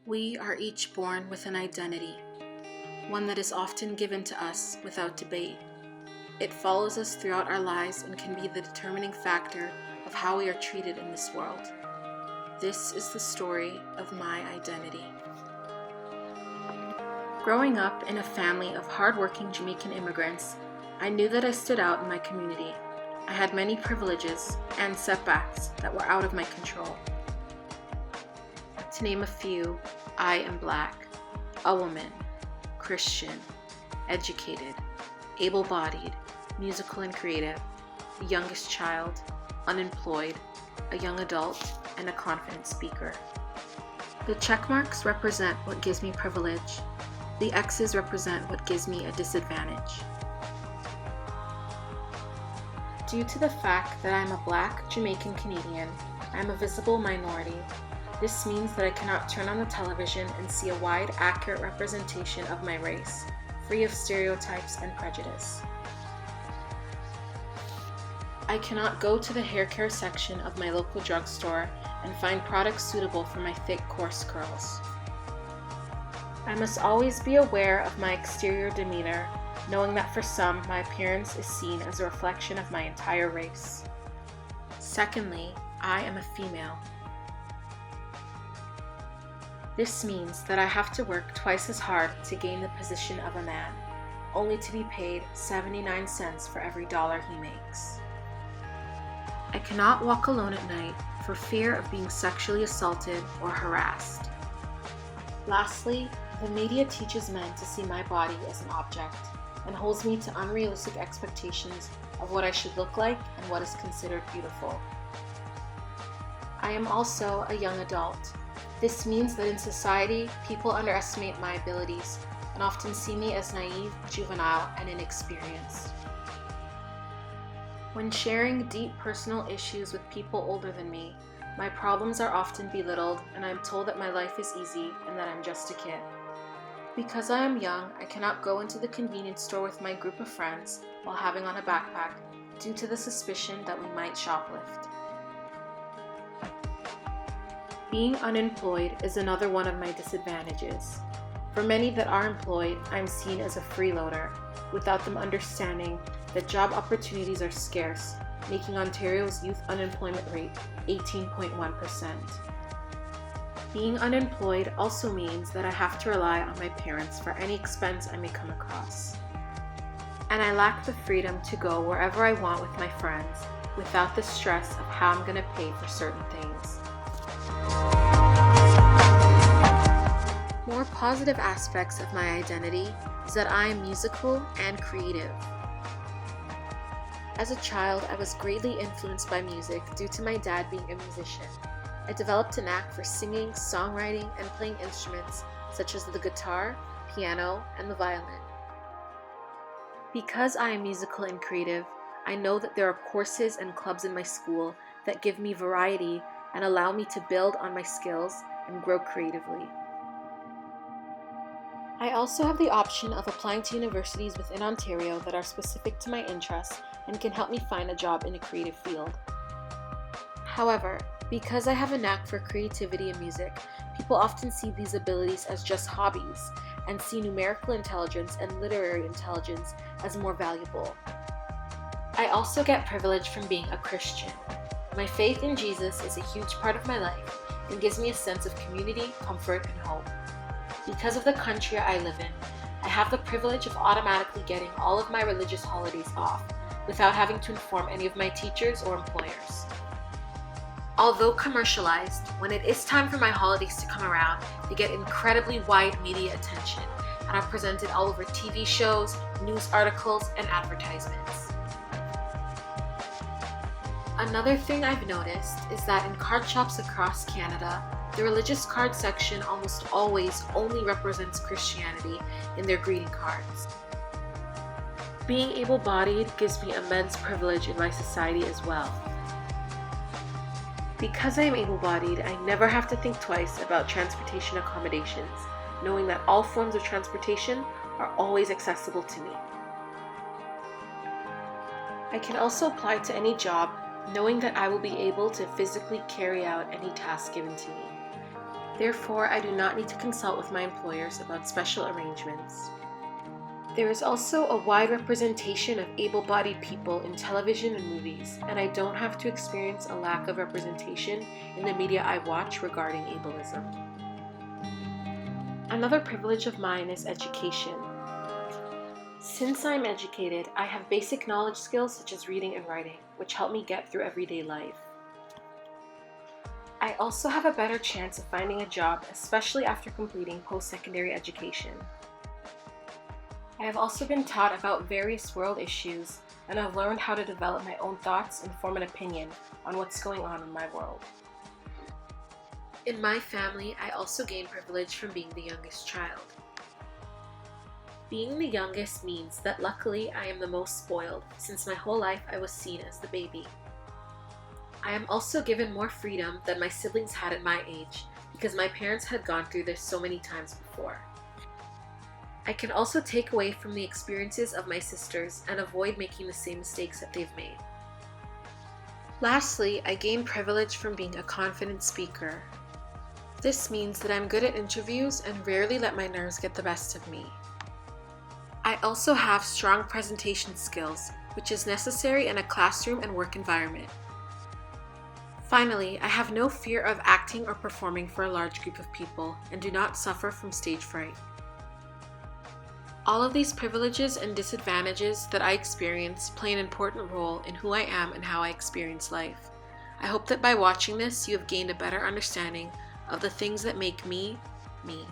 We are each born with an identity, one that is often given to us without debate. It follows us throughout our lives and can be the determining factor of how we are treated in this world. This is the story of my identity. Growing up in a family of hardworking Jamaican immigrants, I knew that I stood out in my community. I had many privileges and setbacks that were out of my control. To name a few, I am Black, a woman, Christian, educated, able-bodied, musical and creative, the youngest child, unemployed, a young adult, and a confident speaker. The check marks represent what gives me privilege. The X's represent what gives me a disadvantage. Due to the fact that I am a Black Jamaican Canadian, I am a visible minority. This means that I cannot turn on the television and see a wide, accurate representation of my race, free of stereotypes and prejudice. I cannot go to the hair care section of my local drugstore and find products suitable for my thick, coarse curls. I must always be aware of my exterior demeanor, knowing that for some, my appearance is seen as a reflection of my entire race. Secondly, I am a female. This means that I have to work twice as hard to gain the position of a man, only to be paid 79 cents for every dollar he makes. I cannot walk alone at night for fear of being sexually assaulted or harassed. Lastly, the media teaches men to see my body as an object and holds me to unrealistic expectations of what I should look like and what is considered beautiful. I am also a young adult. This means that in society, people underestimate my abilities and often see me as naive, juvenile, and inexperienced. When sharing deep personal issues with people older than me, my problems are often belittled and I am told that my life is easy and that I'm just a kid. Because I am young, I cannot go into the convenience store with my group of friends while having on a backpack due to the suspicion that we might shoplift. Being unemployed is another one of my disadvantages. For many that are employed, I'm seen as a freeloader, without them understanding that job opportunities are scarce, making Ontario's youth unemployment rate 18.1%. Being unemployed also means that I have to rely on my parents for any expense I may come across. And I lack the freedom to go wherever I want with my friends, without the stress of how I'm going to pay for certain things. More positive aspects of my identity is that I am musical and creative. As a child, I was greatly influenced by music due to my dad being a musician. I developed a knack for singing, songwriting, and playing instruments such as the guitar, piano, and the violin. Because I am musical and creative, I know that there are courses and clubs in my school that give me variety and allow me to build on my skills and grow creatively. I also have the option of applying to universities within Ontario that are specific to my interests and can help me find a job in a creative field. However, because I have a knack for creativity and music, people often see these abilities as just hobbies and see numerical intelligence and literary intelligence as more valuable. I also get privilege from being a Christian. My faith in Jesus is a huge part of my life and gives me a sense of community, comfort, and hope. Because of the country I live in, I have the privilege of automatically getting all of my religious holidays off without having to inform any of my teachers or employers. Although commercialized, when it is time for my holidays to come around, they get incredibly wide media attention and are presented all over TV shows, news articles, and advertisements. Another thing I've noticed is that in card shops across Canada, the religious card section almost always only represents Christianity in their greeting cards. Being able-bodied gives me immense privilege in my society as well. Because I am able-bodied, I never have to think twice about transportation accommodations, knowing that all forms of transportation are always accessible to me. I can also apply to any job knowing that I will be able to physically carry out any task given to me. Therefore, I do not need to consult with my employers about special arrangements. There is also a wide representation of able-bodied people in television and movies, and I don't have to experience a lack of representation in the media I watch regarding ableism. Another privilege of mine is education. Since I'm educated, I have basic knowledge skills such as reading and writing, which help me get through everyday life. I also have a better chance of finding a job, especially after completing post-secondary education. I have also been taught about various world issues, and I've learned how to develop my own thoughts and form an opinion on what's going on in my world. In my family, I also gain privilege from being the youngest child. Being the youngest means that luckily I am the most spoiled, since my whole life I was seen as the baby. I am also given more freedom than my siblings had at my age, because my parents had gone through this so many times before. I can also take away from the experiences of my sisters and avoid making the same mistakes that they've made. Lastly, I gain privilege from being a confident speaker. This means that I'm good at interviews and rarely let my nerves get the best of me. I also have strong presentation skills, which is necessary in a classroom and work environment. Finally, I have no fear of acting or performing for a large group of people and do not suffer from stage fright. All of these privileges and disadvantages that I experience play an important role in who I am and how I experience life. I hope that by watching this, you have gained a better understanding of the things that make me, me.